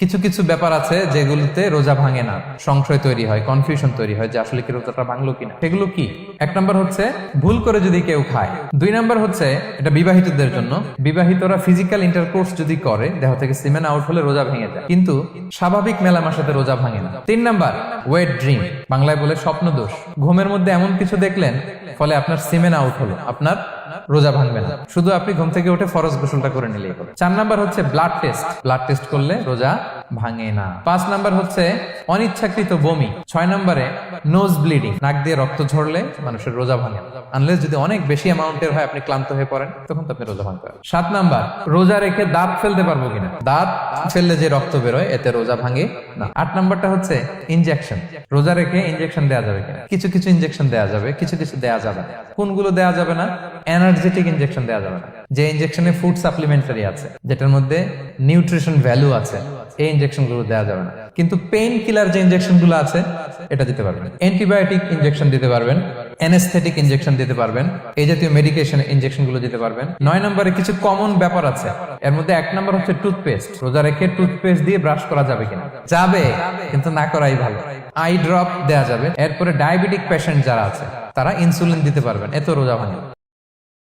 কিছু কিছু ব্যাপার আছে যেগুলোতে রোজা ভাঙে না, সংশয় তৈরি হয়, কনফিউশন তৈরি হয় যে আসলে কি রোজাটা ভাঙলো কিনা। সেগুলো কি? এক নম্বর হচ্ছে ভুল করে যদি কেউ খায়। দুই নম্বর হচ্ছে এটা বিবাহিতদের জন্য, বিবাহিতরা ফিজিক্যাল ইন্টারকোর্স যদি করে দেহ থেকে সিমেন আউট হলে রোজা ভেঙে যায়, কিন্তু স্বাভাবিক মেলামেশাতে রোজা ভাঙে না। তিন নম্বর ওয়েট ড্রিম, বাংলায় বলে স্বপ্ন দোষ। ঘুমের মধ্যে এমন কিছু দেখলেন ফলে আপনার সিমেন আউট হলো, আপনার রোজা ভাঙবে না, শুধু আপনি ঘুম থেকে উঠে ফরজ গোসলটা করে নিলেই হবে। চার নাম্বার হচ্ছে ব্লাড টেস্ট, ব্লাড টেস্ট করলে রোজা ভাঙে না। পাঁচ নাম্বার হচ্ছে অনিচ্ছাকৃত বমি। ছয় নম্বরে নোজ ব্লিডিং, নাক দিয়ে রক্ত ঝরলে মানুষের রোজা ভাঙে না, আনলেস যদি অনেক বেশি অ্যামাউন্টের হয়, আপনি ক্লান্ত হয়ে পড়েন, তখন তো আপনি রোজা ভাঙতে পারেন। সাত নাম্বার রোজা রেখে দাঁত ফেলতে পারবো কিনা, দাঁত ফেললে যে রক্ত বেরোয় এতে রোজা ভাঙে না। আট নাম্বারটা হচ্ছে ইনজেকশন, রোজা রেখে ইনজেকশন দেওয়া যাবে কিনা। কিছু কিছু ইনজেকশন দেওয়া যাবে, কিছু কিছু দেওয়া যাবে না। কোনগুলো দেওয়া যাবে না? এনার্জেটিক ইনজেকশন দেওয়া যাবে না, যে ইনজেকশনে ফুড সাপ্লিমেন্টারি আছে, যেটার মধ্যে নিউট্রিশন ভ্যালু আছে, এই ইনজেকশন গুলো দেওয়া যাবে না। কিন্তু পেইন কিলার যে ইনজেকশন গুলো আছে এটা দিতে পারবেন। অ্যান্টিবায়োটিক ইনজেকশন দিতে পারবেন, অ্যানেস্থেটিক ইনজেকশন দিতে পারবেন, এই জাতীয় মেডিকেশন ইনজেকশন গুলো দিতে পারবেন। নয় নম্বরে কিছু কমন ব্যাপার আছে, এর মধ্যে এক নম্বর হচ্ছে টুথপেস্ট। রোজা রেখে টুথপেস্ট দিয়ে ব্রাশ করা যাবে কিনা? যাবে, কিন্তু না করাই ভালো। আই ড্রপ দেওয়া যাবে। এরপরে ডায়াবেটিক পেশেন্ট যারা আছে তারা ইনসুলিন দিতে পারবেন, এত রোজা ভাঙে।